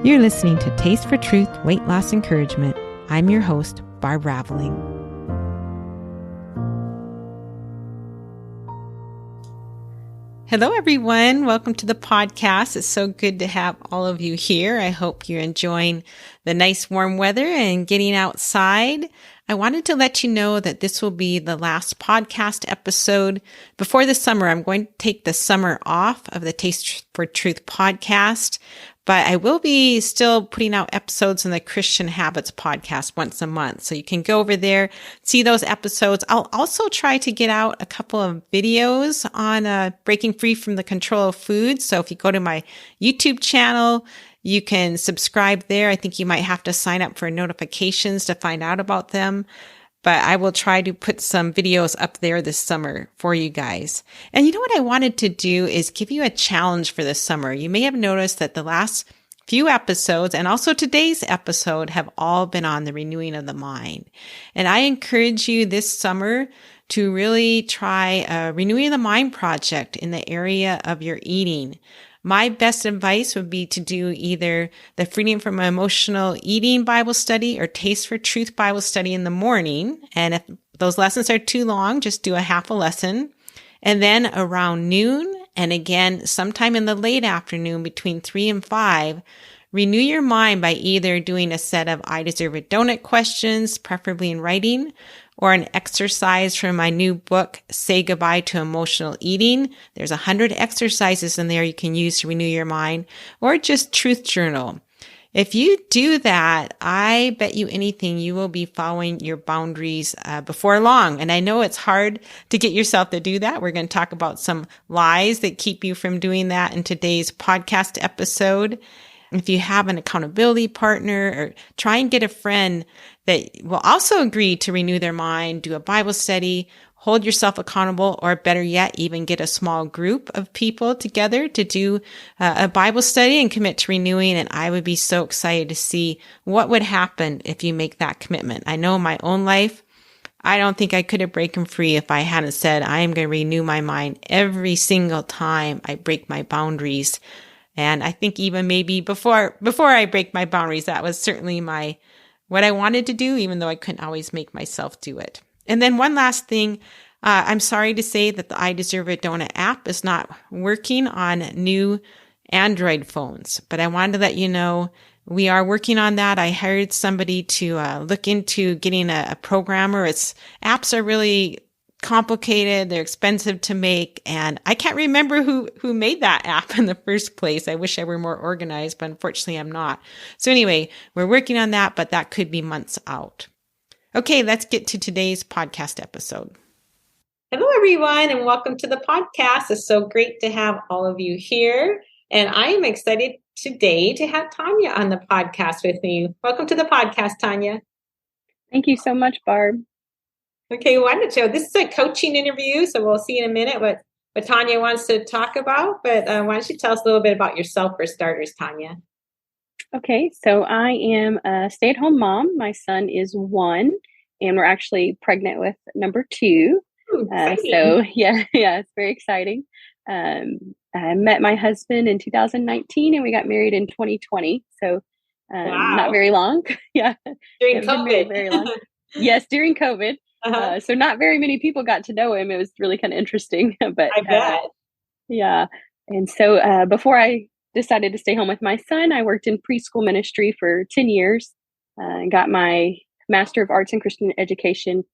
You're listening to Taste for Truth Weight Loss Encouragement. I'm your host, Barb Raveling. Hello, everyone. Welcome to the podcast. It's so good to have all of you here. I hope you're enjoying the nice warm weather and getting outside. I wanted to let you know that this will be the last podcast episode before the summer. I'm going to take the summer off of the Taste for Truth podcast, but I will be still putting out episodes in the Christian Habits podcast once a month. So you can go over there, see those episodes. I'll also try to get out a couple of videos on breaking free from the control of food. So if you go to my YouTube channel, you can subscribe there. I think you might have to sign up for notifications to find out about them. But I will try to put some videos up there this summer for you guys. And you know what I wanted to do is give you a challenge for this summer. You may have noticed that the last few episodes and also today's episode have all been on the renewing of the mind. And I encourage you this summer to really try a renewing of the mind project in the area of your eating. My best advice would be to do either the Freedom from Emotional Eating Bible study or Taste for Truth Bible study in the morning. And if those lessons are too long, just do a half a lesson. And then around noon, and again, sometime in the late afternoon between 3 and 5, renew your mind by either doing a set of I deserve a donut questions, preferably in writing, or an exercise from my new book, Say Goodbye to Emotional Eating. There's 100 exercises in there you can use to renew your mind, or just truth journal. If you do that, I bet you anything you will be following your boundaries before long. And I know it's hard to get yourself to do that. We're going to talk about some lies that keep you from doing that in today's podcast episode. If you have an accountability partner, or try and get a friend that will also agree to renew their mind, do a Bible study, hold yourself accountable, or better yet, even get a small group of people together to do a Bible study and commit to renewing. And I would be so excited to see what would happen if you make that commitment. I know in my own life, I don't think I could have broken free if I hadn't said, I am going to renew my mind every single time I break my boundaries. And I think even maybe before I break my boundaries, that was certainly what I wanted to do, even though I couldn't always make myself do it. And then one last thing, I'm sorry to say that the I Deserve a Donut app is not working on new Android phones, but I wanted to let you know we are working on that. I hired somebody to look into getting a programmer. Apps are really complicated. They're expensive to make. And I can't remember who made that app in the first place. I wish I were more organized, but unfortunately I'm not. So anyway, we're working on that, but that could be months out. Okay, let's get to today's podcast episode. Hello, everyone, and welcome to the podcast. It's so great to have all of you here. And I am excited today to have Tanya on the podcast with me. Welcome to the podcast, Tanya. Thank you so much, Barb. Okay, wonderful. This is a coaching interview, so we'll see in a minute what Tanya wants to talk about. But why don't you tell us a little bit about yourself for starters, Tanya? Okay, so I am a stay-at-home mom. My son is 1, and we're actually pregnant with number 2. So it's very exciting. I met my husband in 2019, and we got married in 2020. So wow. Not very long. Yeah, during COVID. Very long. Yes, during COVID. So not very many people got to know him. It was really kind of interesting, but I bet. Yeah. And so before I decided to stay home with my son, I worked in preschool ministry for 10 years and got my Master of Arts in Christian Education.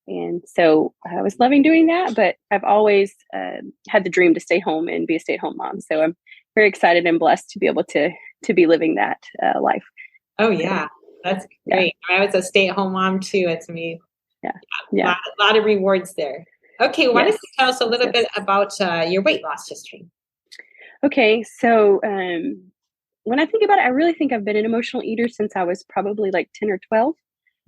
And so I was loving doing that, but I've always had the dream to stay home and be a stay-at-home mom. So I'm very excited and blessed to be able to be living that life. Oh yeah, that's great. Yeah. I was a stay-at-home mom too. It's me. Yeah. A lot of rewards there. Okay, why don't you tell us a little bit about your weight loss history? Okay, so when I think about it, I really think I've been an emotional eater since I was probably like 10 or 12,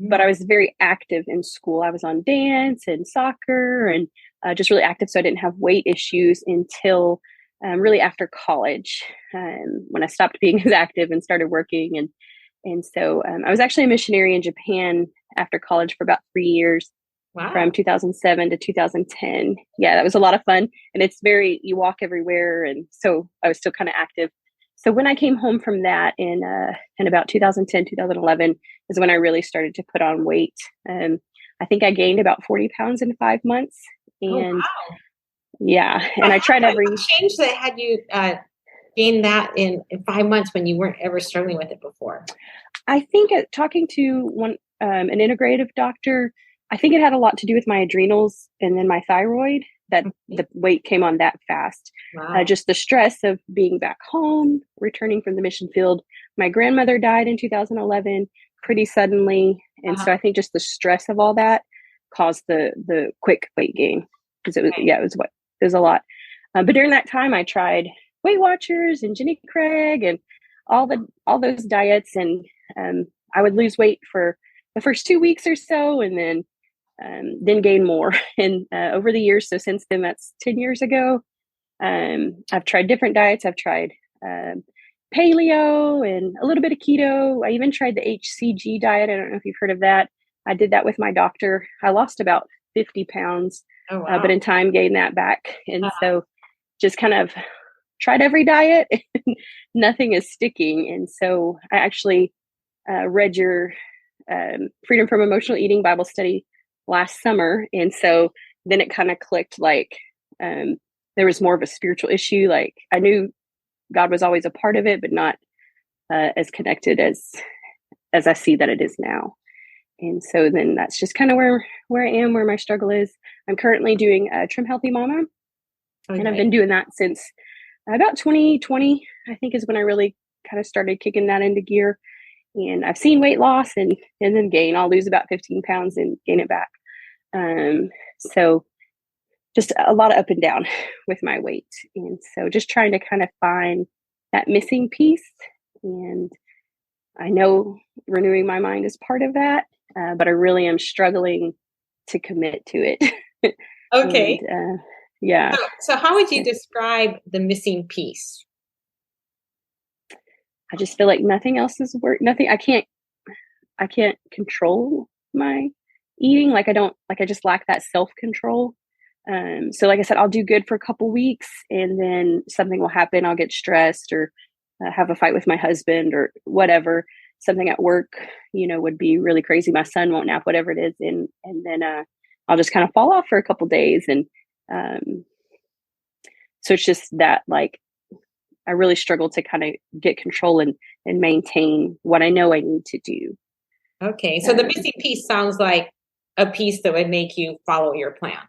but I was very active in school. I was on dance and soccer and just really active, so I didn't have weight issues until really after college when I stopped being as active and started working. And so I was actually a missionary in Japan after college for about 3 years. Wow. From 2007 to 2010. Yeah, that was a lot of fun. And it's you walk everywhere. And so I was still kind of active. So when I came home from that in about 2010, 2011 is when I really started to put on weight. I think I gained about 40 pounds in 5 months. Oh, And wow. yeah, and I tried What every, change that had you gained that in 5 months when you weren't ever struggling with it before? I think talking to an integrative doctor, I think it had a lot to do with my adrenals and then my thyroid that the weight came on that fast. Wow. Just the stress of being back home, returning from the mission field. My grandmother died in 2011 pretty suddenly. And so I think just the stress of all that caused the quick weight gain because it was a lot. But during that time, I tried Weight Watchers and Jenny Craig and all those diets, and I would lose weight for the first 2 weeks or so, and then gain more. And over the years, so since then, that's 10 years ago, I've tried different diets. I've tried paleo and a little bit of keto. I even tried the HCG diet. I don't know if you've heard of that. I did that with my doctor. I lost about 50 pounds, Oh, wow. but in time gained that back. And so just kind of tried every diet and nothing is sticking. And so I actually read your Freedom from Emotional Eating Bible study last summer. And so then it kind of clicked, like there was more of a spiritual issue. Like I knew God was always a part of it, but not as connected as I see that it is now. And so then that's just kind of where I am, where my struggle is. I'm currently doing Trim Healthy Mama. Okay. And I've been doing that since about 2020, I think, is when I really kind of started kicking that into gear. And I've seen weight loss and then gain. I'll lose about 15 pounds and gain it back. So just a lot of up and down with my weight. And so just trying to kind of find that missing piece. And I know renewing my mind is part of that, but I really am struggling to commit to it. Okay. And, yeah. So how would you describe the missing piece? I just feel like nothing else is nothing. I can't control my eating. I just lack that self-control. So like I said, I'll do good for a couple weeks and then something will happen. I'll get stressed or have a fight with my husband or whatever. Something at work, would be really crazy. My son won't nap, whatever it is. And then I'll just kind of fall off for a couple days. And so it's just that, like, I really struggle to kind of get control and maintain what I know I need to do. Okay. So the missing piece sounds like a piece that would make you follow your plan.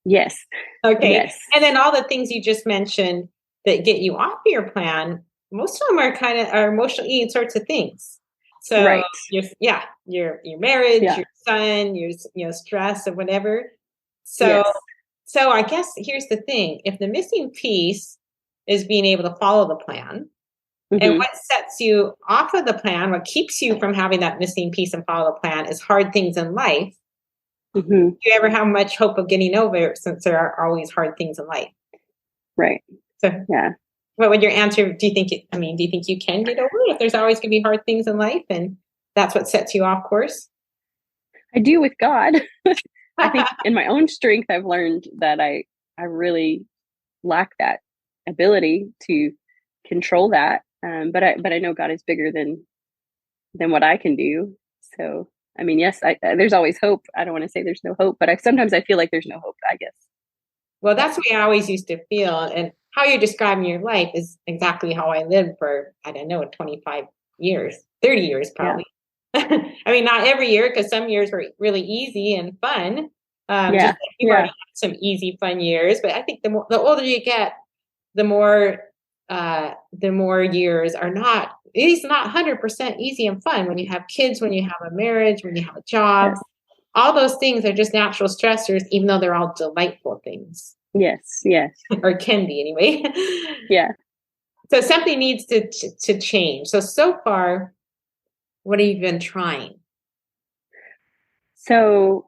Yes. Okay. Yes. And then all the things you just mentioned that get you off your plan, most of them are emotional eating sorts of things. So right. your marriage, Yeah. your son, your stress or whatever. So, yes. So I guess here's the thing. If the missing piece is being able to follow the plan, and what sets you off of the plan, what keeps you from having that missing piece and follow the plan is hard things in life. Do you ever have much hope of getting over it since there are always hard things in life? Right. So, yeah. What would your answer? Do you think you can get over it if there's always going to be hard things in life and that's what sets you off course? I do with God. I think in my own strength, I've learned that I really lack that ability to control that. But I know God is bigger than what I can do. So, I mean, yes, there's always hope. I don't want to say there's no hope, but sometimes I feel like there's no hope, I guess. Well, that's the way I always used to feel. And how you're describing your life is exactly how I lived for, 25 years, 30 years, probably. Yeah. I mean, not every year, because some years were really easy and fun. Just like you've already had some easy, fun years. But I think the older you get, the more years are not, it's not 100% easy and fun. When you have kids, when you have a marriage, when you have a job, all those things are just natural stressors, even though they're all delightful things. Yes. Or can be anyway. Yeah. So something needs to change. So far, what have you been trying? So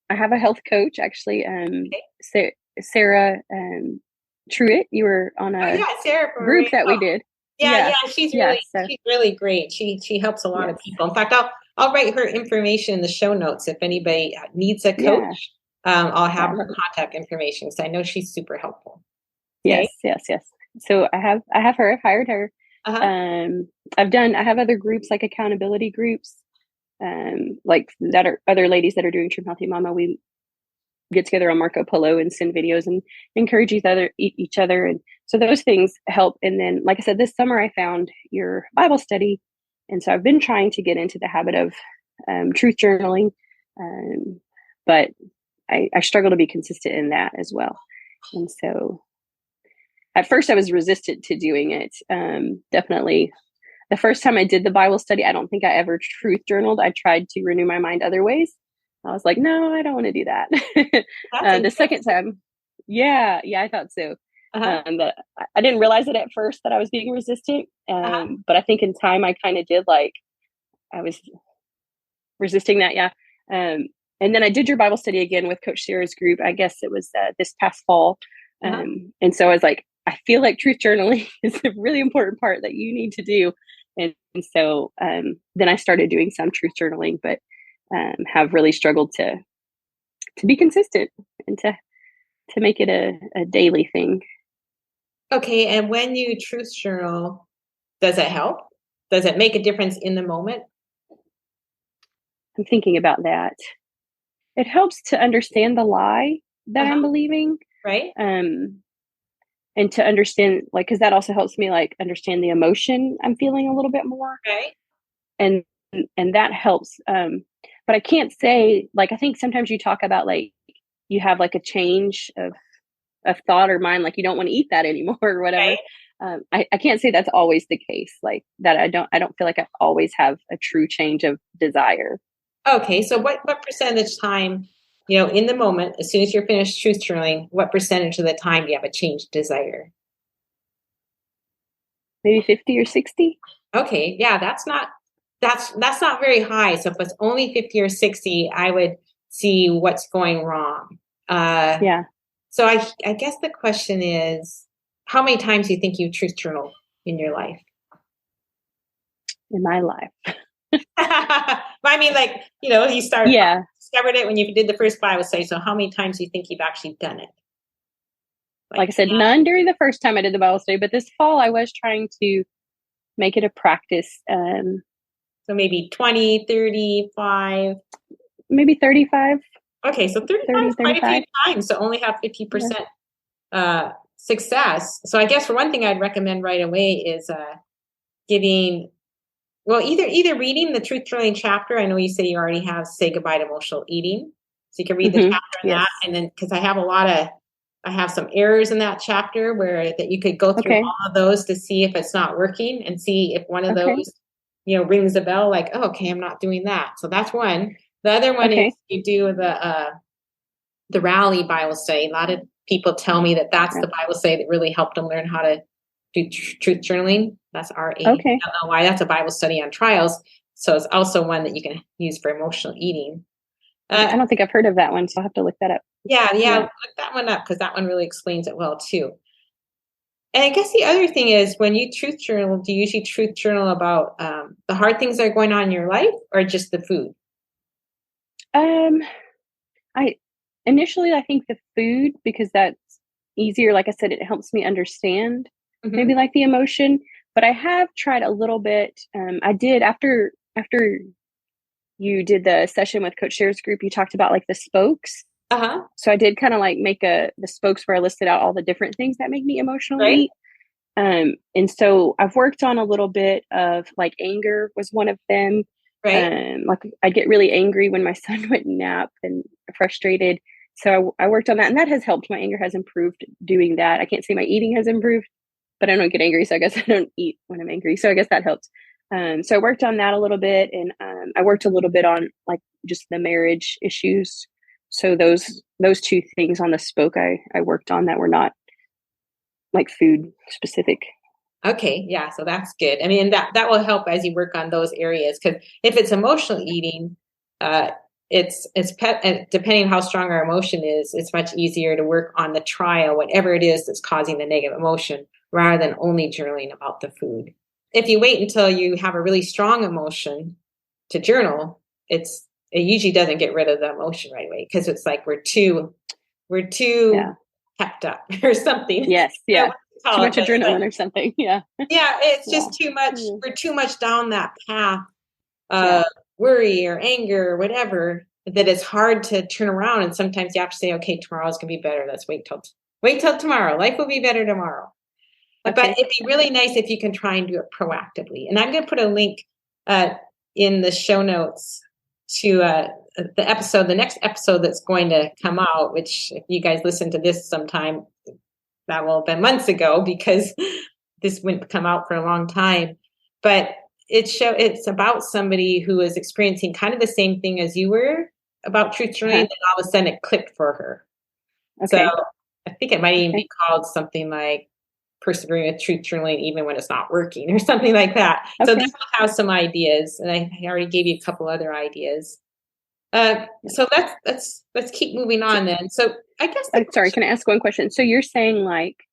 I have a health coach, actually, Sarah Truitt. You were on a group that we did. Yeah, she's really great. She helps a lot of people. In fact, I'll write her information in the show notes if anybody needs a coach. I'll have her contact information, so I know she's super helpful. Okay? Yes. So I have her. I've hired her. Uh-huh. I have other groups like accountability groups, like that are other ladies that are doing True Healthy Mama. We get together on Marco Polo and send videos and encourage each other. And so those things help. And then, like I said, this summer I found your Bible study. And so I've been trying to get into the habit of truth journaling. But I struggle to be consistent in that as well. And so at first I was resistant to doing it. Definitely the first time I did the Bible study, I don't think I ever truth journaled. I tried to renew my mind other ways. I was like, no, I don't want to do that. The second time, yeah, I thought so. But I didn't realize it at first that I was being resistant. But I think in time I kind of did, like I was resisting that. Yeah. And then I did your Bible study again with Coach Sarah's group. I guess it was this past fall. And so I was like, I feel like truth journaling is a really important part that you need to do. And so then I started doing some truth journaling, but have really struggled to be consistent and to make it a daily thing. Okay. And when you truth journal, does it help? Does it make a difference in the moment? I'm thinking about that. It helps to understand the lie that I'm believing. Right. And to understand, like, because that also helps me, like, understand the emotion I'm feeling a little bit more. Right. And that helps. But I can't say, like, I think sometimes you talk about, like, you have like a change of thought or mind, like you don't want to eat that anymore or whatever. Right. I can't say that's always the case, like that. I don't feel like I always have a true change of desire. Okay. So what percentage time, in the moment, as soon as you're finished truth journaling, what percentage of the time do you have a changed desire? Maybe 50 or 60. Okay. Yeah. That's not very high. So if it's only 50 or 60, I would see what's going wrong. Yeah. So I guess the question is, how many times do you think you truth journal in your life? In my life. I mean, like, you discovered it when you did the first Bible study. So how many times do you think you've actually done it? Like I said, none during the first time I did the Bible study, but this fall I was trying to make it a practice. So maybe 20, 35. Maybe 35. Okay, so 35 is quite a few times. So only have 50% success. So I guess for one thing I'd recommend right away is giving, well, either reading the truth journaling chapter. I know you say you already have Say Goodbye to Emotional Eating. So you can read the chapter on that. And then, because I have some errors in that chapter that you could go through all of those to see if it's not working and see if one of those, rings a bell, like, oh, okay, I'm not doing that. So that's one. The other one is you do the Rally Bible study. A lot of people tell me that's the Bible study that really helped them learn how to do truth journaling. That's RA. I don't know why. That's a Bible study on trials. So it's also one that you can use for emotional eating. I don't think I've heard of that one, so I'll have to look that up. Yeah. Look that one up, because that one really explains it well too. And I guess the other thing is, when you truth journal, do you usually truth journal about the hard things that are going on in your life, or just the food? I think the food, because that's easier. Like I said, it helps me understand maybe like the emotion, but I have tried a little bit. I did after you did the session with Coach Sarah's group, you talked about like the spokes. So I did kind of like make the spokes where I listed out all the different things that make me emotionally. Right. And so I've worked on a little bit of, like, anger was one of them. Right. Like I get really angry when my son wouldn't nap and frustrated. So I worked on that, and that has helped. My anger has improved doing that. I can't say my eating has improved, but I don't get angry. So I guess I don't eat when I'm angry. So I guess that helps. So I worked on that a little bit, and I worked a little bit on, like, just the marriage issues. So those two things on the spoke I worked on that were not like food specific. Okay. Yeah. So that's good. I mean, that will help as you work on those areas, because if it's emotional eating, it's depending on how strong our emotion is, it's much easier to work on the trial, whatever it is that's causing the negative emotion, rather than only journaling about the food. If you wait until you have a really strong emotion to journal, it usually doesn't get rid of the emotion right away, because it's like we're too pepped up or something. Yes. Yeah. Too much adrenaline or something. Yeah. Yeah, it's just too much. We're too much down that path of worry or anger or whatever, that it's hard to turn around. And sometimes you have to say, okay, tomorrow's gonna be better. Let's wait till tomorrow. Life will be better tomorrow. But it'd be really nice if you can try and do it proactively. And I'm going to put a link in the show notes to the next episode that's going to come out, which if you guys listen to this sometime, that will have been months ago because this wouldn't come out for a long time. But it's about somebody who is experiencing kind of the same thing as you were about truth journaling, and all of a sudden it clicked for her. Okay. So I think it might even be called something like persevering with truth journaling even when it's not working or something like that. Okay. So this will have some ideas, and I already gave you a couple other ideas. So let's keep moving on then. So I guess sorry, can I ask one question? So you're saying like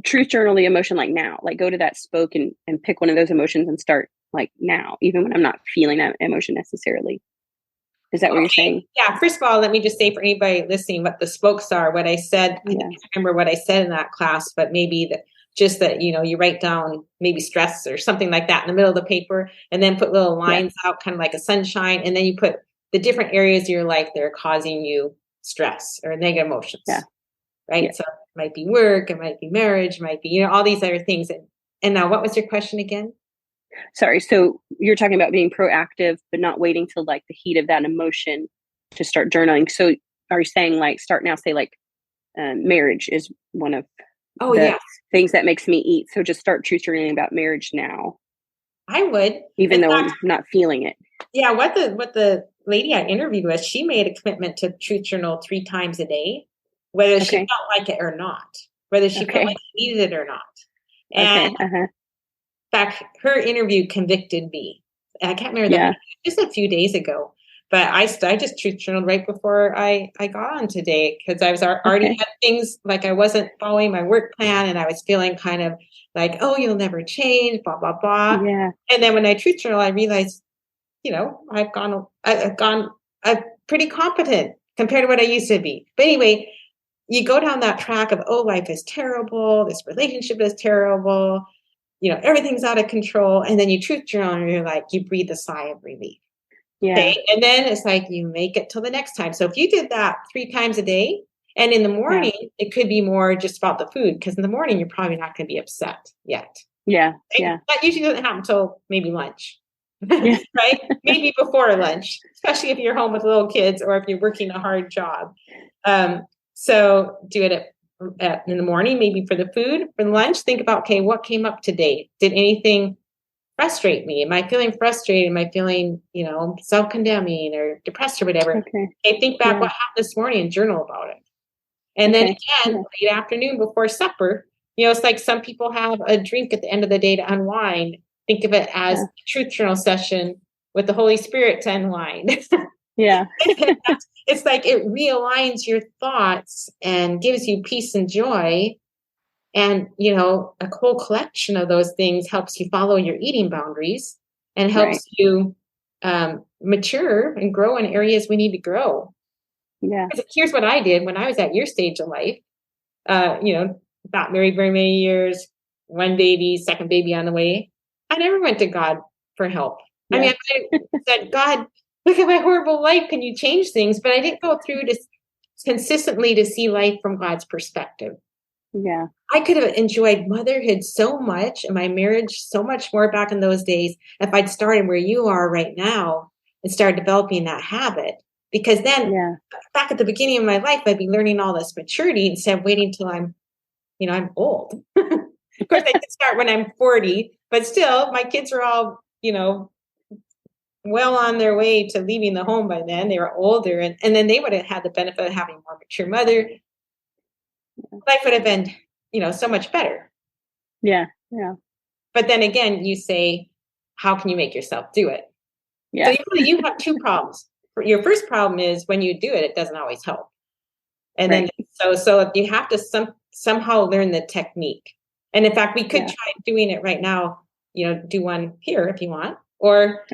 truth journal the emotion like now, like go to that spoke and pick one of those emotions and start like now, even when I'm not feeling that emotion necessarily. Is that what you're saying? Yeah. First of all, let me just say for anybody listening what the spokes are. What I said, I can't remember what I said in that class, but maybe that, you write down maybe stress or something like that in the middle of the paper, and then put little lines out, kind of like a sunshine. And then you put the different areas of your life that are causing you stress or negative emotions. Yeah. Right. Yeah. So it might be work, it might be marriage, it might be, all these other things. And now what was your question again? Sorry. So you're talking about being proactive, but not waiting till like the heat of that emotion to start journaling. So are you saying like start now, say like marriage is one of things that makes me eat. So just start truth journaling about marriage now. I would. Even though I'm not feeling it. Yeah. What the lady I interviewed with, she made a commitment to truth journal 3 times a day, whether she felt like it or not, whether she felt like she needed it or not. And in fact, her interview convicted me. I can't remember that just a few days ago, but I just truth journaled right before I got on today because I was already had things like I wasn't following my work plan and I was feeling kind of like, oh, you'll never change, blah, blah, blah. Yeah. And then when I truth journal, I realized, I'm pretty competent compared to what I used to be. But anyway, you go down that track of, oh, life is terrible. This relationship is terrible. Everything's out of control. And then you truth journal and you're like, you breathe a sigh of relief. Yeah. Okay. And then it's like, you make it till the next time. So if you did that 3 times a day, and in the morning, it could be more just about the food. Because in the morning, you're probably not going to be upset yet. Yeah. Right? Yeah. That usually doesn't happen until maybe lunch. Right? Maybe before lunch, especially if you're home with little kids or if you're working a hard job. So do it in the morning, maybe for the food. For lunch, think about, okay, what came up today? Did anything frustrate me? Am I feeling frustrated? Am I feeling, self-condemning or depressed or whatever? Okay, think back what happened this morning and journal about it. And then again, late afternoon before supper, it's like some people have a drink at the end of the day to unwind. Think of it as a truth journal session with the Holy Spirit to unwind. Yeah. It's like it realigns your thoughts and gives you peace and joy. And, a whole collection of those things helps you follow your eating boundaries and helps you mature and grow in areas we need to grow. Yeah. Here's what I did when I was at your stage of life. Not married very many years, 1 baby, 2nd baby on the way. I never went to God for help. Yeah. I mean, I said, God, look at my horrible life. Can you change things? But I didn't go through to consistently to see life from God's perspective. Yeah. I could have enjoyed motherhood so much and my marriage so much more back in those days if I'd started where you are right now and started developing that habit. Because then back at the beginning of my life, I'd be learning all this maturity instead of waiting till I'm old. Of course, I could start when I'm 40, but still, my kids are all, well on their way to leaving the home by then. They were older, and then they would have had the benefit of having a more mature mother. Life would have been, so much better. Yeah, yeah. But then again, you say, how can you make yourself do it? Yeah. So you have 2 problems. Your first problem is when you do it, it doesn't always help. And then, so you have to somehow learn the technique. And in fact, we could try doing it right now, do one here if you want, or,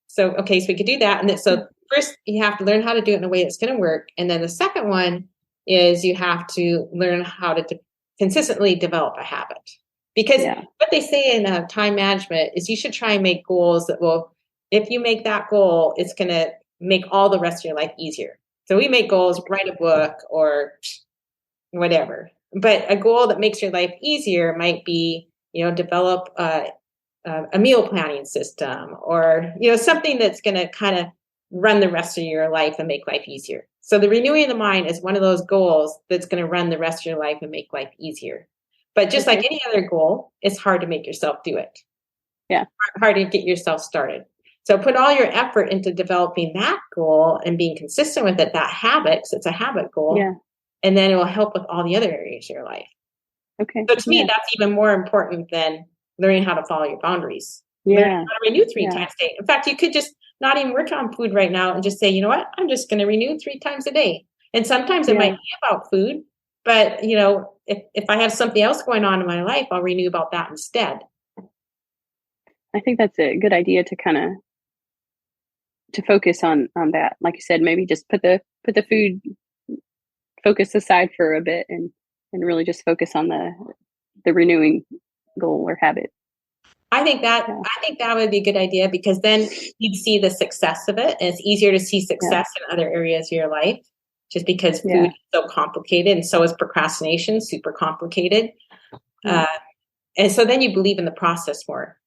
so we could do that. And then, so first you have to learn how to do it in a way that's going to work. And then the second one is you have to learn how to consistently develop a habit. Because what they say in time management is you should try and make goals that will, if you make that goal, it's going to make all the rest of your life easier. So we make goals, write a book or whatever. But a goal that makes your life easier might be, develop a meal planning system or, something that's going to kind of run the rest of your life and make life easier. So the renewing the mind is one of those goals that's going to run the rest of your life and make life easier. But just like any other goal, it's hard to make yourself do it. Yeah. Hard to get yourself started. So put all your effort into developing that goal and being consistent with it, that habit, because it's a habit goal. Yeah. And then it will help with all the other areas of your life. Okay. So to me, that's even more important than learning how to follow your boundaries. Yeah. Learning how to renew 3 times a day. In fact, you could just not even work on food right now and just say, you know what, I'm just going to renew 3 times a day. And sometimes it might be about food, but if I have something else going on in my life, I'll renew about that instead. I think that's a good idea to kind of to focus on that. Like you said, maybe just put the food focus aside for a bit and really just focus on the renewing goal or habit. I think that would be a good idea because then you'd see the success of it, and it's easier to see success in other areas of your life. Just because food is so complicated, and so is procrastination, super complicated. And so then you believe in the process more,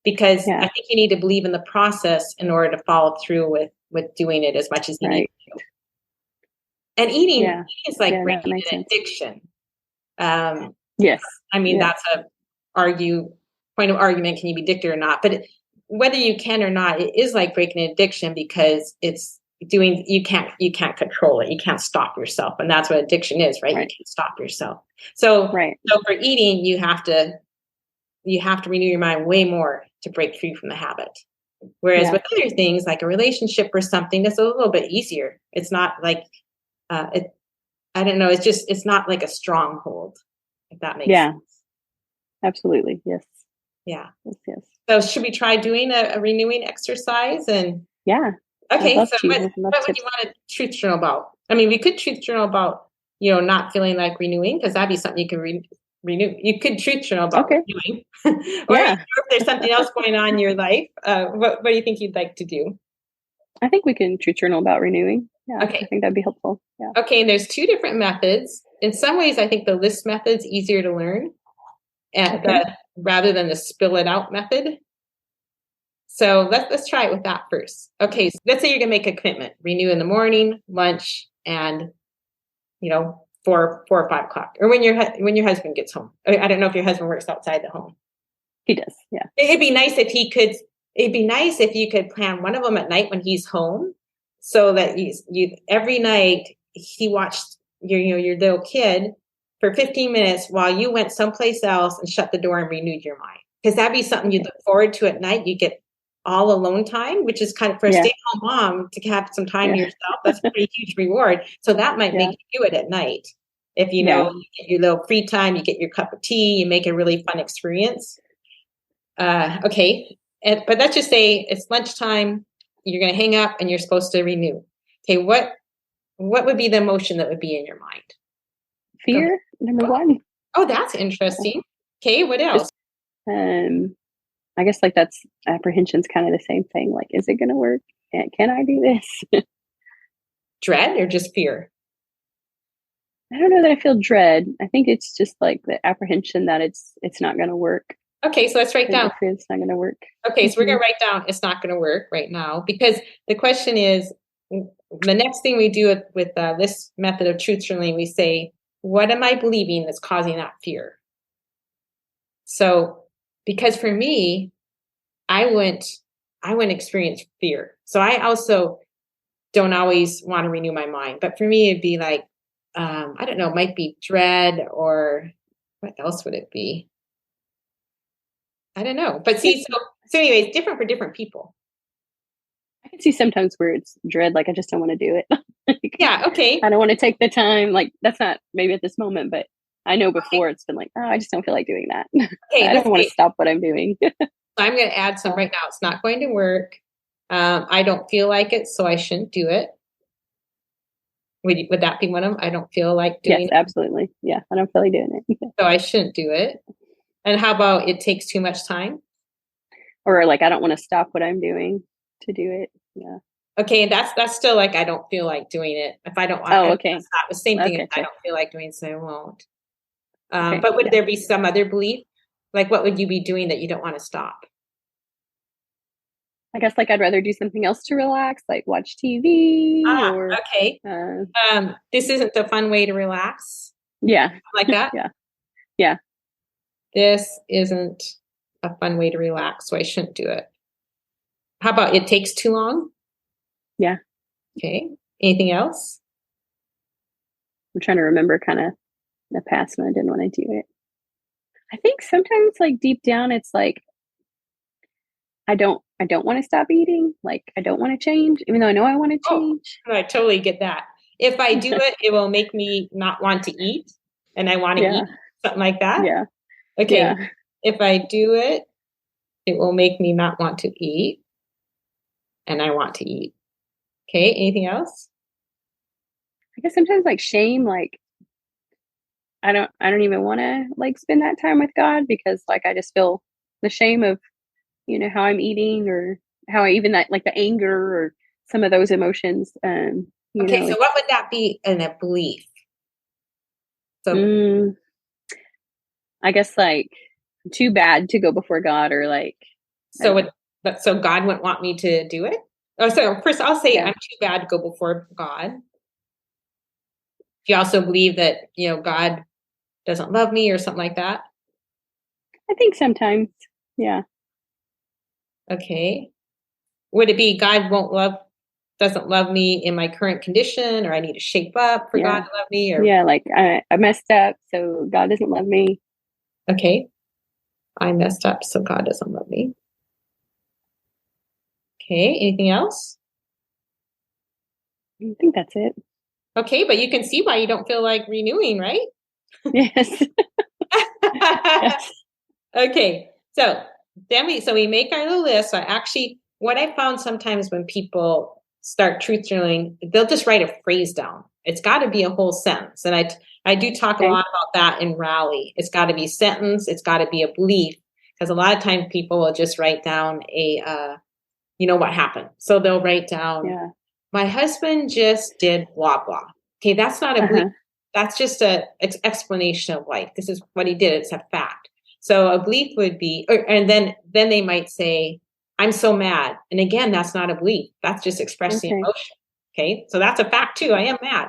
because I think you need to believe in the process in order to follow through with doing it as much as you need to. And eating is like breaking an addiction. Yes. I mean, that's a point of argument. Can you be addicted or not? But whether you can or not, it is like breaking an addiction because it's you can't control it. You can't stop yourself. And that's what addiction is, right? You can't stop yourself. So for eating, you have to renew your mind way more to break free from the habit. Whereas with other things like a relationship or something, it's a little bit easier. It's not like, I don't know. It's not like a stronghold, if that makes sense. Absolutely. Yes. Yeah. Yes. So should we try doing a renewing exercise? And okay. So what would you want to truth journal about? I mean, we could truth journal about, not feeling like renewing, because that'd be something you can renew. You could truth journal about renewing. Or if there's something else going on in your life, what do you think you'd like to do? I think we can truth journal about renewing. Yeah. Okay. I think that'd be helpful. Yeah. Okay. And there's 2 different methods. In some ways, I think the list method's easier to learn rather than the spill it out method. So let's try it with that first. Okay, so let's say you're gonna make a commitment: renew in the morning, lunch, and 4 or 5 o'clock, or when your husband gets home. I don't know if your husband works outside the home. He does. Yeah. It'd be nice if he could. It'd be nice if you could plan one of them at night when he's home, so that you every night he watched your little kid for 15 minutes while you went someplace else and shut the door and renewed your mind. Because that'd be something you'd look forward to at night. You get all alone time, which is kind of for a stay-at-home mom to have some time to yourself. That's a pretty huge reward. So that might make you do it at night. If you know you get your little free time, you get your cup of tea, you make a really fun experience. Okay. But let's just say it's lunchtime, you're going to hang up and you're supposed to renew. Okay. What would be the emotion that would be in your mind? Fear, number 1. Oh, that's interesting. Okay. What else? I guess that's apprehension's kind of the same thing. Like, is it going to work? Can I do this? Dread or just fear? I don't know that I feel dread. I think it's just like the apprehension that it's not going to work. Okay, so let's write down. It's not going to work. Okay, so we're going to write down it's not going to work right now, because the question is, the next thing we do with this method of truth journaling, we say, what am I believing that's causing that fear? So, because for me, I wouldn't experience fear. So I also don't always want to renew my mind. But for me, it'd be like, I don't know, it might be dread, or what else would it be? I don't know. But see, so anyway, it's different for different people. I can see sometimes where it's dread, like I just don't want to do it. Yeah, okay. I don't want to take the time. Like, that's not maybe at this moment, but I know before it's been like, oh, I just don't feel like doing that. Okay, I don't want to stop what I'm doing. So I'm going to add some right now. It's not going to work. I don't feel like it, so I shouldn't do it. Would that be one of them? I don't feel like doing Yes, it. absolutely. Yeah, I don't feel like doing it. So I shouldn't do it. And how about it takes too much time? Or like I don't want to stop what I'm doing to do it. Yeah. Okay, and that's still like I don't feel like doing it. If I don't want, Oh, okay. that's not the same thing. Okay. If I don't feel like doing, so I won't. Okay. But would Yeah. there be some other belief? Like, what would you be doing that you don't want to stop? I guess like I'd rather do something else to relax, like watch TV or Okay. This isn't a fun way to relax. Yeah. Like that. Yeah. Yeah. This isn't a fun way to relax, so I shouldn't do it. How about it takes too long? Yeah. Okay. Anything else? I'm trying to remember kind of the past when I didn't want to do it. I think sometimes like deep down it's like I don't want to stop eating. Like I don't want to change, even though I know I want to change. Oh, I totally get that. If I do it, it will make me not want to eat, and I want to eat, something like that. Yeah. Okay. Yeah. If I do it, it will make me not want to eat, and I want to eat. Okay. Anything else? I guess sometimes like shame, like I don't even want to like spend that time with God because like I just feel the shame of, how I'm eating or how I even that like the anger or some of those emotions. Okay, so what would that be in a belief? So I guess like too bad to go before God or like so God wouldn't want me to do it? Oh, so first I'll say I'm too bad to go before God. Do you also believe that, God doesn't love me or something like that? I think sometimes. Yeah. Okay. Would it be God doesn't love me in my current condition, or I need to shape up for God to love me? Or like I messed up, so God doesn't love me. Okay. I messed up, so God doesn't love me. Okay. Anything else? I think that's it. Okay, but you can see why you don't feel like renewing, right? Yes. Yes. Okay. So we make our little list. So what I found sometimes when people start truth journaling, they'll just write a phrase down. It's got to be a whole sentence. And I do talk a lot about that in Rally. It's got to be a sentence. It's got to be a belief, because a lot of times people will just write down what happened. So they'll write down, my husband just did blah, blah. Okay. That's not a belief. That's just an explanation of life. This is what he did. It's a fact. So a belief would be, and then they might say, I'm so mad. And again, that's not a belief. That's just expressing emotion. Okay. So that's a fact too. I am mad.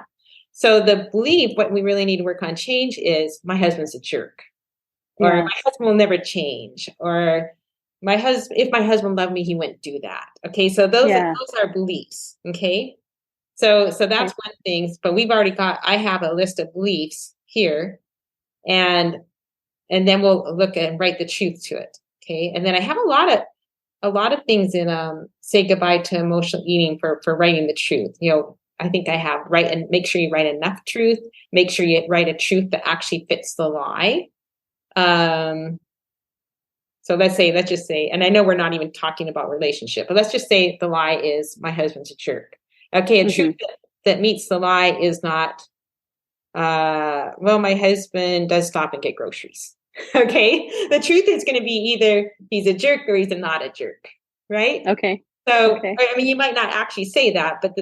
So the belief, what we really need to work on change is my husband's a jerk, or my husband will never change, or if my husband loved me, he wouldn't do that. Okay. So those are beliefs. Okay. So that's one thing, but I have a list of beliefs here, and then we'll look and write the truth to it. Okay. And then I have a lot of things in Say Goodbye to Emotional Eating for writing the truth. I think I have and make sure you write enough truth. Make sure you write a truth that actually fits the lie. So let's just say, and I know we're not even talking about relationship, but let's just say the lie is my husband's a jerk. Okay. A truth that meets the lie is not, well, my husband does stop and get groceries. Okay. The truth is going to be either he's a jerk or he's not a jerk. Right. Okay. So, I mean, you might not actually say that, but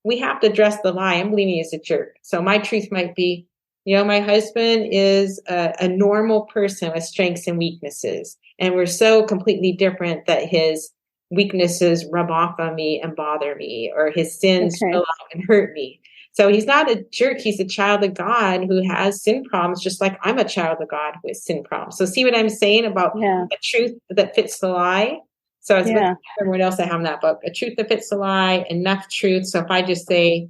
we have to address the lie. I'm believing he's a jerk. So my truth might be, my husband is a normal person with strengths and weaknesses. And we're so completely different that his weaknesses rub off on me and bother me, or his sins spill out and hurt me. So he's not a jerk. He's a child of God who has sin problems, just like I'm a child of God with sin problems. So see what I'm saying about a truth that fits the lie? So it's with everyone else I have in that book, a truth that fits the lie, enough truth. So if I just say,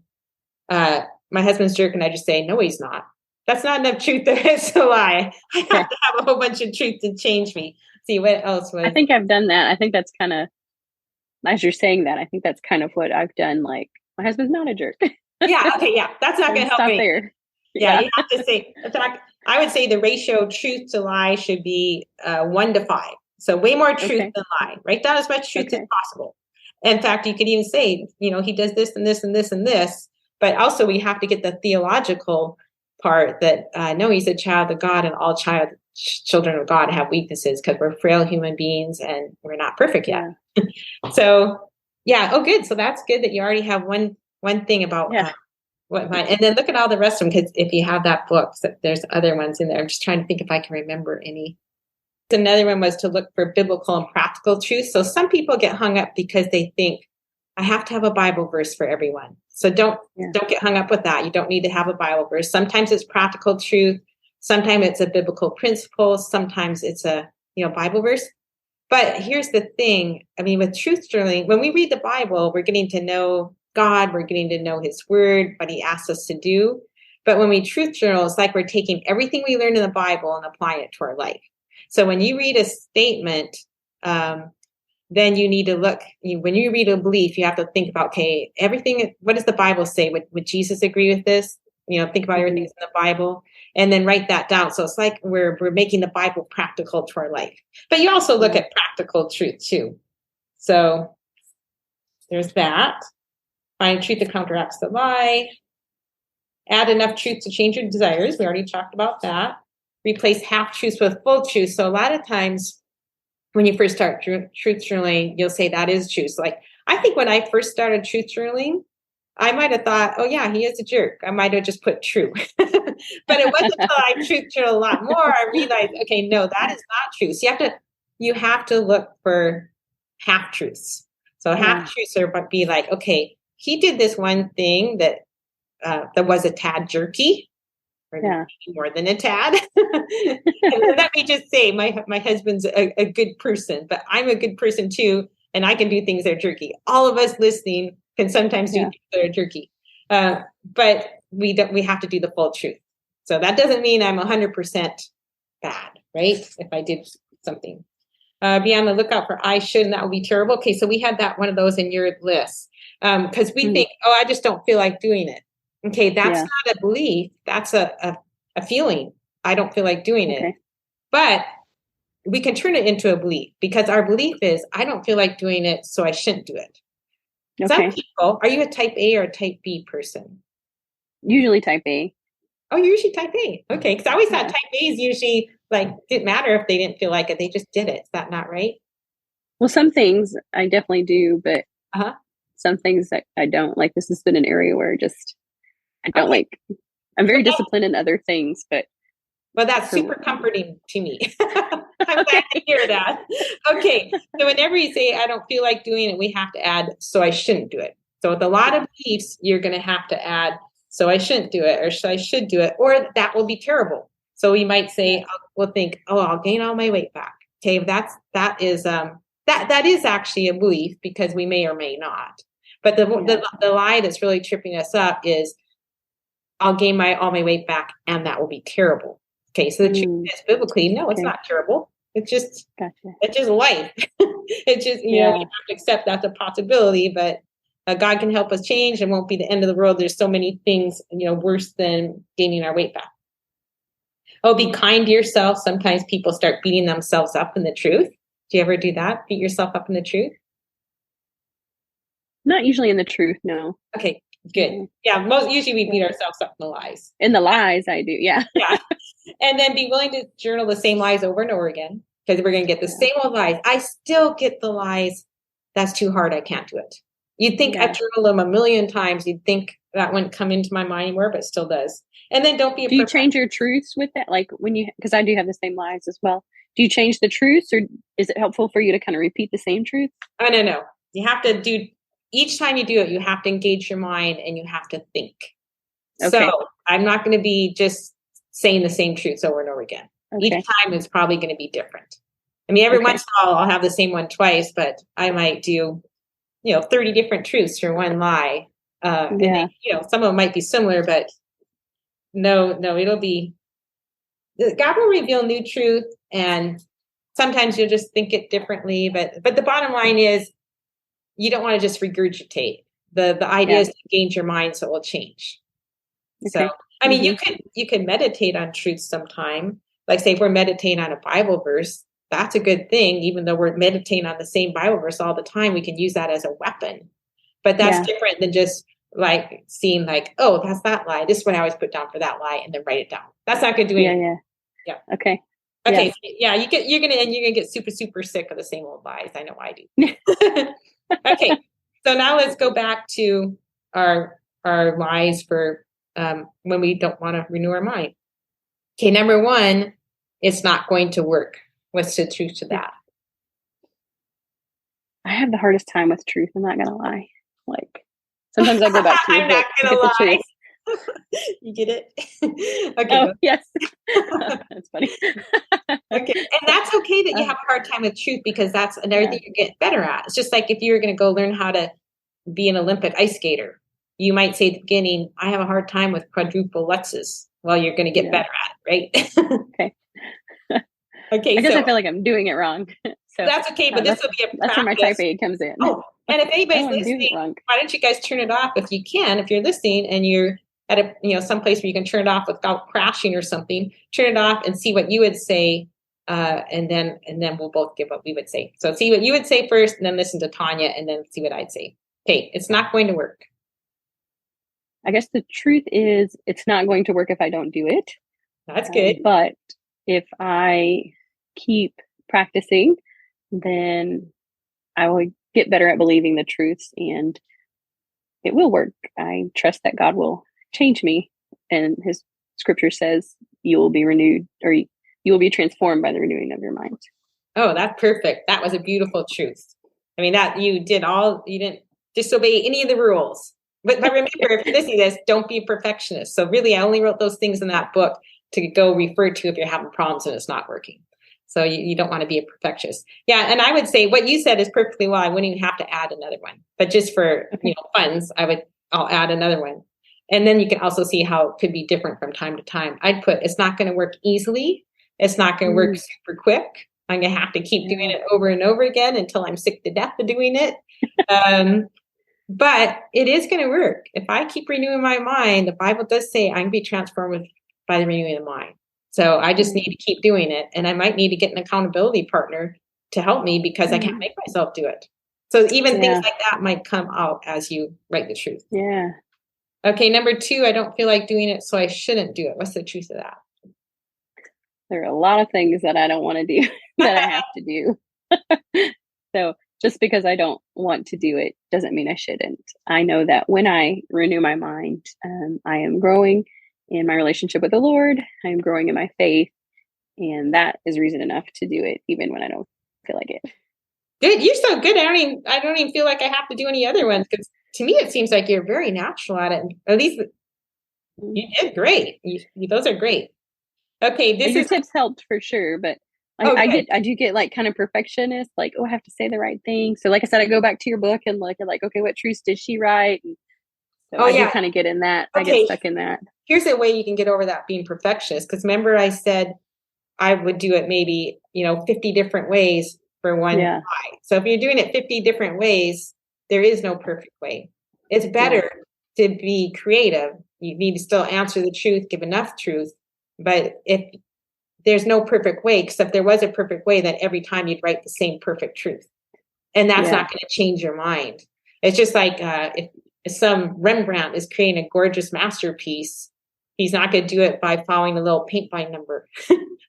my husband's jerk, and I just say, no, he's not. That's not enough truth that fits the lie. I have to have a whole bunch of truth to change me. See what else was. I think I've done that. I think that's kind of, as you're saying that, I think that's kind of what I've done. Like, my husband's not a jerk. Yeah. Okay. Yeah. That's not going to help me. There. Yeah. You have to say, in fact, I would say the ratio truth to lie should be 1 to 5. So way more truth than lie. Write down as much truth as possible. In fact, you could even say, he does this and this and this and this. But also we have to get the theological part that no, he's a child of God, and all children of God have weaknesses because we're frail human beings and we're not perfect yet. Yeah. So yeah. Oh, good. So that's good that you already have one thing about what mine. And then look at all the rest of them, because if you have that book, so there's other ones in there. I'm just trying to think if I can remember any. Another one was to look for biblical and practical truth. So some people get hung up because they think I have to have a Bible verse for everyone. So don't get hung up with that. You don't need to have a Bible verse. Sometimes it's practical truth. Sometimes it's a biblical principle. Sometimes it's a Bible verse. But here's the thing. I mean, with truth journaling, when we read the Bible, we're getting to know God. We're getting to know His Word, what He asks us to do. But when we truth journal, it's like we're taking everything we learned in the Bible and applying it to our life. So when you read a statement, then you need to look, when you read a belief, you have to think about, okay, everything, what does the Bible say? Would Jesus agree with this? Think about everything that's in the Bible and then write that down. So it's like we're making the Bible practical to our life. But you also look at practical truth too. So there's that. Find truth that counteracts the lie. Add enough truth to change your desires. We already talked about that. Replace half truths with full truth. So a lot of times when you first start truth journaling, you'll say that is true. So like, I think when I first started truth journaling, I might have thought, oh yeah, he is a jerk. I might have just put true. But it wasn't until I truth journaled a lot more, I realized, okay, no, that is not true. So you have to look for half truths. So half truths are be like, okay, he did this one thing that was a tad jerky. Or more than a tad. And let me just say, my husband's a good person, but I'm a good person too, and I can do things that are jerky. All of us listening can sometimes do things that are jerky, but we have to do the full truth. So that doesn't mean I'm 100% bad, right? If I did something, be on the lookout for I should, and that would be terrible. Okay, so we had that one of those in your list because we think, oh, I just don't feel like doing it. Okay, that's not a belief. That's a feeling. I don't feel like doing it. But we can turn it into a belief, because our belief is, I don't feel like doing it, so I shouldn't do it. Okay. Some people, are you a type A or a type B person? Usually type A. Oh, you're usually type A. Okay, because I always thought type A's usually didn't matter if they didn't feel like it. They just did it. Is that not right? Well, some things I definitely do, but some things that I don't. Like, this has been an area where I don't I'm very disciplined in other things, but. Well, that's super comforting to me. I'm glad to hear that. Okay. So whenever you say, I don't feel like doing it, we have to add, so I shouldn't do it. So with a lot of beliefs, you're going to have to add, so I shouldn't do it, or so I should do it, or that will be terrible. So we might say, we'll think, oh, I'll gain all my weight back. Okay. That is actually a belief, because we may or may not. But the lie that's really tripping us up is, I'll gain all my weight back, and that will be terrible. Okay, so the truth is, biblically, no, it's not terrible. It's just it's just life. It's just you have to accept that's a possibility, but God can help us change. It won't be the end of the world. There's so many things worse than gaining our weight back. Oh, be kind to yourself. Sometimes people start beating themselves up in the truth. Do you ever do that? Beat yourself up in the truth? Not usually in the truth, no. Okay. Good. Yeah, usually we beat ourselves up in the lies. In the lies, I do, yeah. And then be willing to journal the same lies over and over again, because we're going to get the same old lies. I still get the lies. That's too hard. I can't do it. You'd think I've journaled them a million times. You'd think that wouldn't come into my mind anymore, but it still does. And then don't be. Do you change your truths with that? Like because I do have the same lies as well. Do you change the truths, or is it helpful for you to kind of repeat the same truth? Oh, no. You have to do. Each time you do it, you have to engage your mind and you have to think. Okay. So I'm not going to be just saying the same truths over and over again. Okay. Each time is probably going to be different. I mean, every once in a while I'll have the same one twice, but I might do, 30 different truths for one lie. And then, some of them might be similar, but no, it'll be, God will reveal new truth, and sometimes you'll just think it differently. But the bottom line is, you don't want to just regurgitate. The idea is to engage your mind so it will change. Okay. So, I mean, you can meditate on truth sometime. Like, say, if we're meditating on a Bible verse, that's a good thing. Even though we're meditating on the same Bible verse all the time, we can use that as a weapon. But that's different than just like seeing like, oh, that's that lie. This is what I always put down for that lie, and then write it down. That's not going to do anything. Yeah. Yeah. Okay. Okay. Yeah. So, yeah. You're gonna get super, super sick of the same old lies. I know I do. Okay. So now let's go back to our lies for when we don't want to renew our mind. Okay. Number one, it's not going to work. What's the truth to that? I have the hardest time with truth. I'm not gonna lie. Like sometimes I go back to your book to get the truth. You get it? Okay. Oh, yes. That's funny. Okay. And that's okay that you have a hard time with truth, because that's another thing you get better at. It's just like if you were going to go learn how to be an Olympic ice skater, you might say at the beginning, I have a hard time with quadruple Lutzes. Well, you're going to get better at it, right? Okay. Okay. I guess I feel like I'm doing it wrong. So that's okay, but this will be a practice. That's where my type A comes in. Oh, and if anybody's listening, why don't you guys turn it off if you can? If you're listening and you're at a some place where you can turn it off without crashing or something, turn it off and see what you would say, and then we'll both give what we would say. So see what you would say first, and then listen to Tanya, and then see what I'd say. Okay, it's not going to work. I guess the truth is, it's not going to work if I don't do it. That's good. But if I keep practicing, then I will get better at believing the truths, and it will work. I trust that God will change me, and his scripture says you will be renewed, or you will be transformed by the renewing of your mind. Oh, that's perfect. That was a beautiful truth. I mean, that you didn't disobey any of the rules. But remember, if you're listening to this, don't be a perfectionist. So really, I only wrote those things in that book to go refer to if you're having problems and it's not working. So you don't want to be a perfectionist. Yeah. And I would say what you said is perfectly well. I wouldn't even have to add another one, but just for, funds, I'll add another one. And then you can also see how it could be different from time to time. I'd put, it's not going to work easily. It's not going to work super quick. I'm going to have to keep doing it over and over again until I'm sick to death of doing it. But it is going to work. If I keep renewing my mind, the Bible does say I can be transformed by the renewing of the mind. So I just need to keep doing it. And I might need to get an accountability partner to help me, because I can't make myself do it. So even things like that might come out as you write the truth. Yeah. Okay. Number two, I don't feel like doing it, so I shouldn't do it. What's the truth of that? There are a lot of things that I don't want to do that I have to do. So just because I don't want to do it doesn't mean I shouldn't. I know that when I renew my mind, I am growing in my relationship with the Lord. I am growing in my faith, and that is reason enough to do it, even when I don't feel like it. Good. You're so good. I don't even feel like I have to do any other ones, because to me, it seems like you're very natural at it. At least you did great. Those are great. Okay. Your tips helped for sure, but I do get like kind of perfectionist, like, oh, I have to say the right thing. So like I said, I go back to your book and like, okay, what truths did she write? And so I do kind of get in that. Okay. I get stuck in that. Here's a way you can get over that being perfectionist. Because remember, I said I would do it maybe, 50 different ways for one lie. So if you're doing it 50 different ways, there is no perfect way. It's better to be creative. You need to still answer the truth, give enough truth. But if there's no perfect way, because if there was a perfect way, then every time you'd write the same perfect truth. And that's not going to change your mind. It's just like if some Rembrandt is creating a gorgeous masterpiece, he's not going to do it by following a little paint by number.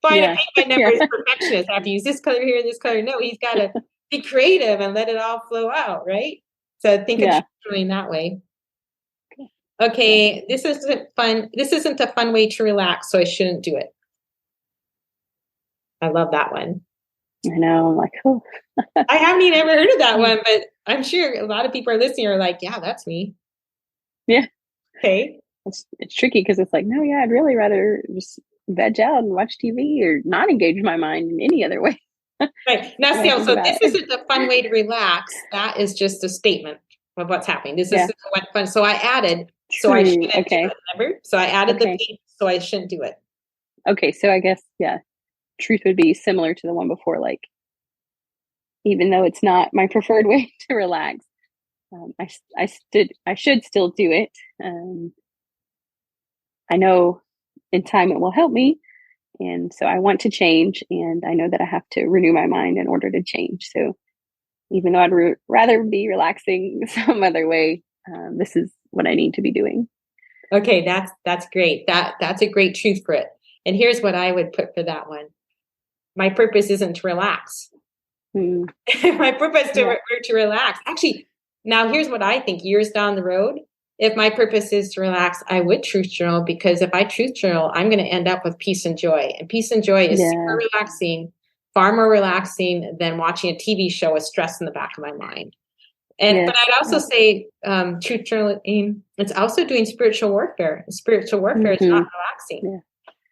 Following a paint by number is perfectionist. I have to use this color here and this color. No, he's got to be creative and let it all flow out, right? So think of doing that way. Okay, this isn't fun. This isn't a fun way to relax, so I shouldn't do it. I love that one. I know. I'm like, oh. I haven't even ever heard of that one, but I'm sure a lot of people are listening are like, yeah, that's me. Yeah. Okay. It's tricky because it's like, no, I'd really rather just veg out and watch TV or not engage my mind in any other way. Right. Now, so this isn't a fun way to relax. That is just a statement of what's happening. This isn't fun. So I added, so I shouldn't do it, remember? So I added the piece, so I shouldn't do it. Okay. So I guess, truth would be similar to the one before, like, even though it's not my preferred way to relax, I should still do it. I know in time it will help me, and so I want to change, and I know that I have to renew my mind in order to change. So even though I'd rather be relaxing some other way, this is what I need to be doing. Okay, that's great. That's a great truth for it. And here's what I would put for that one. My purpose isn't to relax. Mm. My purpose to relax. Actually, now here's what I think years down the road. If my purpose is to relax, I would truth journal, because if I truth journal, I'm going to end up with peace and joy. And peace and joy is super relaxing, far more relaxing than watching a TV show with stress in the back of my mind. And but I'd also say truth journaling, it's also doing spiritual warfare. Spiritual warfare is not relaxing. Yeah.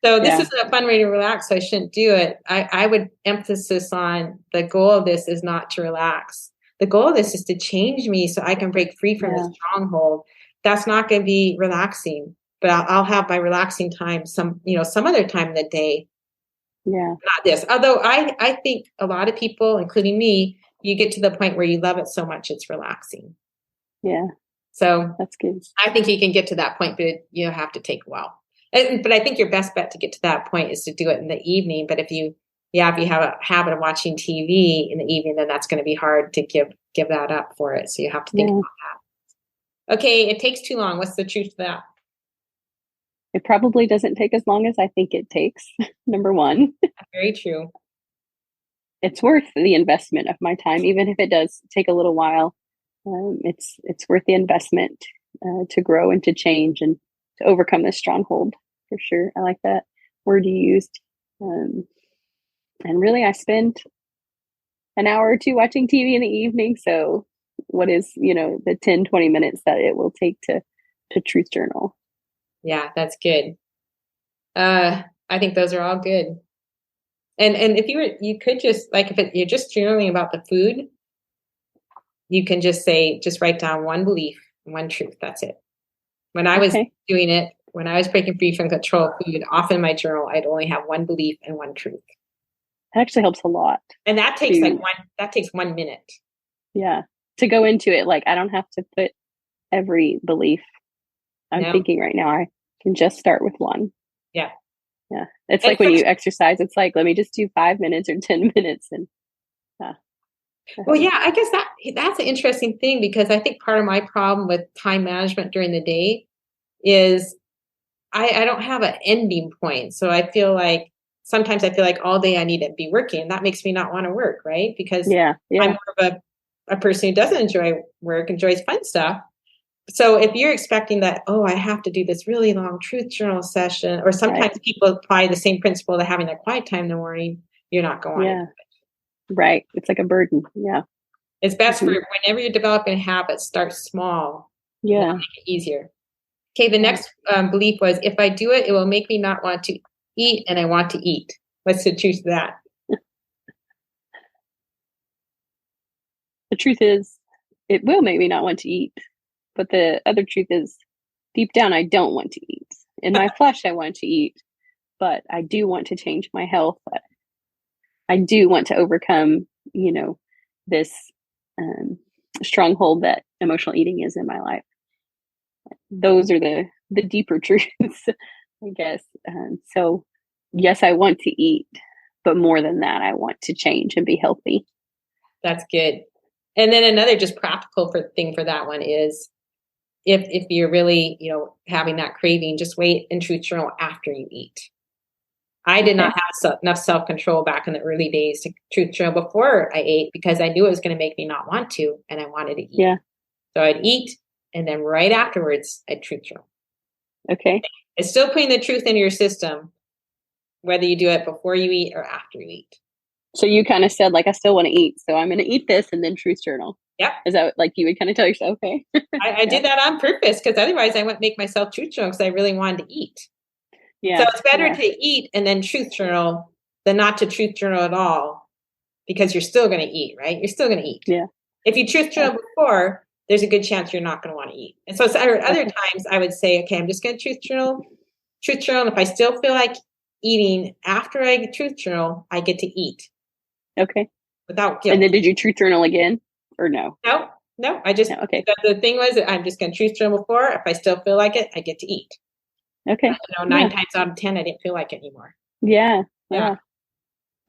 So this isn't a fun way to relax, so I shouldn't do it. I would emphasis on the goal of this is not to relax. The goal of this is to change me so I can break free from this stronghold. That's not going to be relaxing, but I'll have my relaxing time some other time in the day. Yeah. Not this. Although I think a lot of people, including me, you get to the point where you love it so much it's relaxing. Yeah. So that's good. I think you can get to that point, but you have to take a while. But I think your best bet to get to that point is to do it in the evening. But if you have a habit of watching TV in the evening, then that's going to be hard to give that up for it. So you have to think about that. Okay, it takes too long. What's the truth of that? It probably doesn't take as long as I think it takes. Number one. Very true. It's worth the investment of my time, even if it does take a little while. It's worth the investment to grow and to change and to overcome this stronghold, for sure. I like that word you used. And really, I spend an hour or two watching TV in the evening. So what is, the 10, 20 minutes that it will take to truth journal? Yeah, that's good. I think those are all good. And if you could just, like, if you're just journaling about the food, you can just write down one belief, one truth. That's it. When I was doing it, when I was breaking free from control of food, often in my journal, I'd only have one belief and one truth. That actually helps a lot. And that takes that takes 1 minute. Yeah. To go into it, like, I don't have to put every belief I'm thinking right now. I can just start with one. Yeah. Yeah. It's like when you exercise, it's like, let me just do 5 minutes or 10 minutes. And well, yeah, I guess that's an interesting thing, because I think part of my problem with time management during the day is I don't have an ending point. So sometimes I feel like all day I need to be working. That makes me not want to work, right? Because I'm more of a person who doesn't enjoy work, enjoys fun stuff. So if you're expecting that, I have to do this really long truth journal session, or sometimes people apply the same principle to having a quiet time in the morning, you're not going to. Right. It's like a burden. Yeah. It's best for whenever you're developing a habit, start small. Yeah. Make it easier. Okay. The next belief was, if I do it, it will make me not want to eat, and I want to eat. What's the truth of that? The truth is, it will make me not want to eat. But the other truth is, deep down, I don't want to eat. In my flesh, I want to eat. But I do want to change my health. I do want to overcome, this stronghold that emotional eating is in my life. Those are the deeper truths, I guess. So, yes, I want to eat, but more than that, I want to change and be healthy. That's good. And then another just practical thing for that one is, if you're really, having that craving, just wait and truth journal after you eat. I did not have enough self-control back in the early days to truth journal before I ate, because I knew it was going to make me not want to, and I wanted to eat. Yeah. So I'd eat, and then right afterwards, I'd truth journal. Okay. It's still putting the truth into your system, whether you do it before you eat or after you eat. So you kind of said, like, I still want to eat, so I'm going to eat this and then truth journal. Yep. Is that like you would kind of tell yourself, okay? I did that on purpose, because otherwise I wouldn't make myself truth journal, because I really wanted to eat. Yeah. So it's better to eat and then truth journal than not to truth journal at all, because you're still going to eat, right? You're still going to eat. Yeah. If you truth journal before, there's a good chance you're not going to want to eat. And so other times I would say, okay, I'm just going to truth journal. And if I still feel like eating after I truth journal, I get to eat. Okay. Without guilt. And then did you truth journal again or no? No. I just, the thing was, I'm just going to truth journal before. If I still feel like it, I get to eat. Okay. 9 times out of 10, I didn't feel like it anymore. Yeah.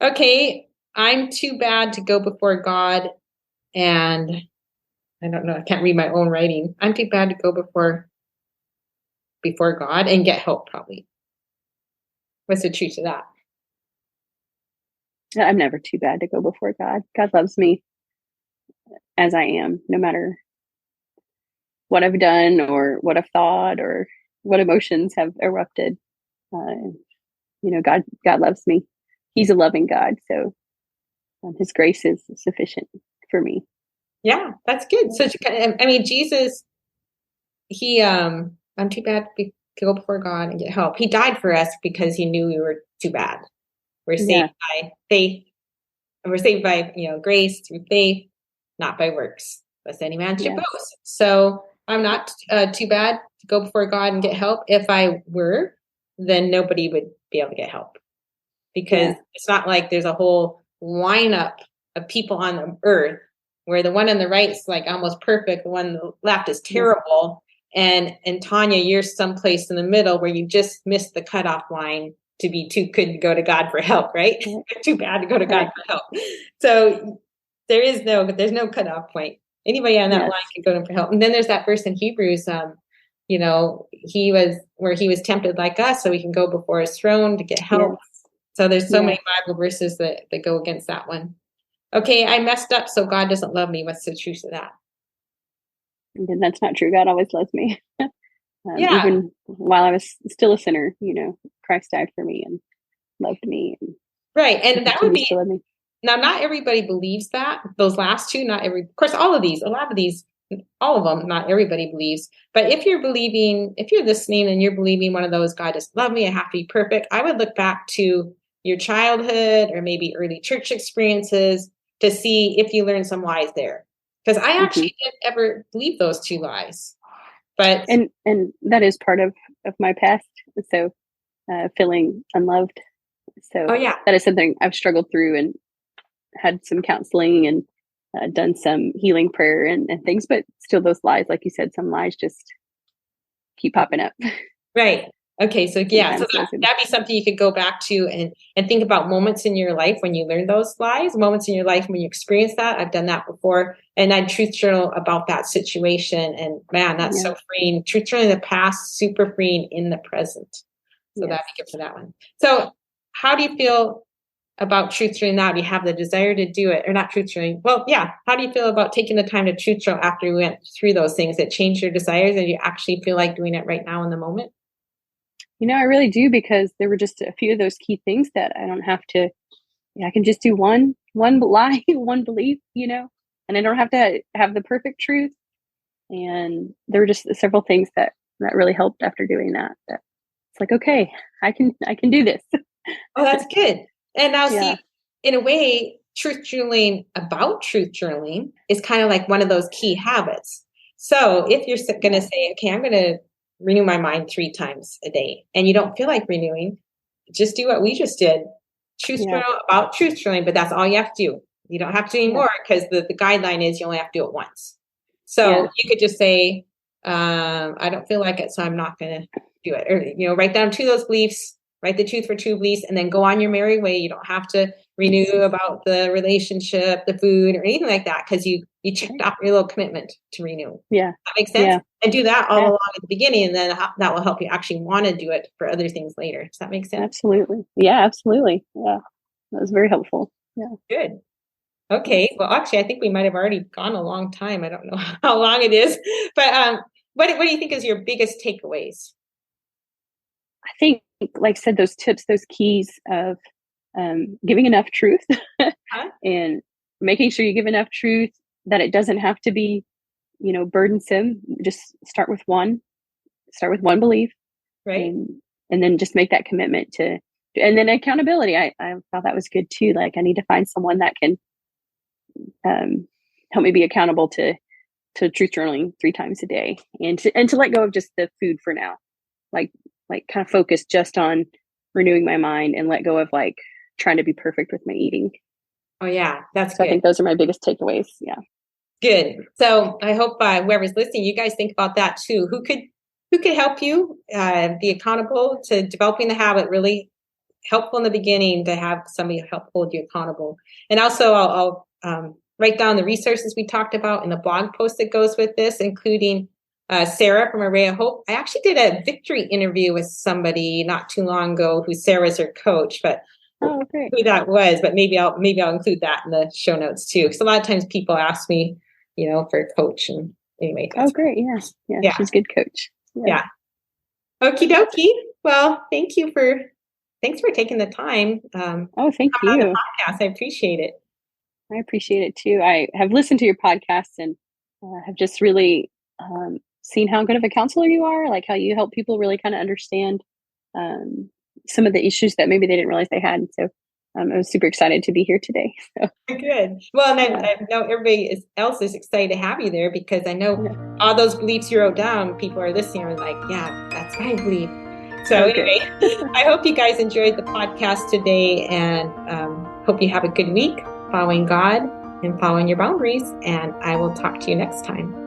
Okay. I'm too bad to go before God and I don't know. I can't read my own writing. I'm too bad to go before God and get help, probably. What's the truth of that? I'm never too bad to go before God. God loves me as I am, no matter what I've done or what I've thought or what emotions have erupted. God loves me. He's a loving God, so His grace is sufficient for me. Yeah, that's good. So, I mean, Jesus, he, I'm too bad to go before God and get help. He died for us because he knew we were too bad. We're saved by faith. And we're saved by, grace through faith, not by works, lest any man should boast. So I'm not too bad to go before God and get help. If I were, then nobody would be able to get help, because it's not like there's a whole lineup of people on the earth where the one on the right is like almost perfect, the one on the left is terrible. And Tanya, you're someplace in the middle where you just missed the cutoff line to be too good to go to God for help, right? Too bad to go to God for help. So there's no cutoff point. Anybody on that line can go to him for help. And then there's that verse in Hebrews, he was tempted like us, so we can go before his throne to get help. So there's so many Bible verses that go against that one. Okay, I messed up, so God doesn't love me. What's the truth of that? And that's not true. God always loves me. Even while I was still a sinner, Christ died for me and loved me. Right, and that would be, now not everybody believes that. Those last two, of course, all of them, not everybody believes. But if you're listening and you're believing one of those, God doesn't love me, I have to be perfect, I would look back to your childhood or maybe early church experiences to see if you learned some lies there. Because I actually didn't ever believe those two lies. But and that is part of my past. So feeling unloved. So that is something I've struggled through and had some counseling and done some healing prayer and things, but still those lies, like you said, some lies just keep popping up. Right. Okay. So so that'd be something you could go back to and think about moments in your life when you learned those lies, moments in your life when you experienced that. I've done that before, and I'd truth journal about that situation. And man, that's so freeing. Truth journal in the past, super freeing in the present. So that'd be good for that one. So how do you feel about truth journaling now? Do you have the desire to do it, or not truth journaling? Well, how do you feel about taking the time to truth journal after you went through those things that changed your desires, and you actually feel like doing it right now in the moment? I really do, because there were just a few of those key things that I don't have to, I can just do one lie, one belief, and I don't have to have the perfect truth. And there were just several things that really helped after doing that. It's like, okay, I can do this. Oh, that's good. And now see, in a way, truth journaling is kind of like one of those key habits. So if you're going to say, okay, I'm going to renew my mind 3 times a day, and you don't feel like renewing, just do what we just did. Truth journal about truth journaling, but that's all you have to do. You don't have to do anymore, because the guideline is you only have to do it once. So you could just say, I don't feel like it, so I'm not going to do it. Or, write down 2 of those beliefs, write the truth for 2 beliefs, and then go on your merry way. You don't have to renew about the relationship, the food, or anything like that, because you checked off your little commitment to renew. Yeah. That makes sense? Yeah. And do that all along at the beginning, and then that will help you actually want to do it for other things later. Does that make sense? Absolutely. Yeah, absolutely. Yeah. That was very helpful. Yeah. Good. Okay. Well, actually, I think we might have already gone a long time. I don't know how long it is, but what do you think is your biggest takeaways? I think, like I said, those tips, those keys of giving enough truth and making sure you give enough truth that it doesn't have to be, burdensome. Just start with one belief, right? And then just make that commitment and then accountability. I thought that was good too. Like, I need to find someone that can help me be accountable to truth journaling 3 times a day, and to let go of just the food for now. Like kind of focus just on renewing my mind and let go of like trying to be perfect with my eating. Oh yeah, that's good. I think those are my biggest takeaways. Yeah. Good. So I hope whoever's listening, you guys think about that too. Who could help you be accountable to developing the habit? Really helpful in the beginning to have somebody help hold you accountable. And also, I'll write down the resources we talked about in the blog post that goes with this, including Sarah from Array of Hope. I actually did a victory interview with somebody not too long ago who Sarah was her coach, but who that was, but maybe I'll include that in the show notes too. Because a lot of times people ask me, for a coach, and anyway. Great. Yeah. She's a good coach. Yeah. Okie dokie. Well, thanks for taking the time. Thank you. On the podcast. I appreciate it. I appreciate it too. I have listened to your podcast and have just really seen how good of a counselor you are, like how you help people really kind of understand some of the issues that maybe they didn't realize they had. So I was super excited to be here today. So. Good. Well, and I know everybody else is excited to have you there, because I know all those beliefs you wrote down, people are listening and like, yeah, that's my belief. So anyway, I hope you guys enjoyed the podcast today, and hope you have a good week following God and following your boundaries. And I will talk to you next time.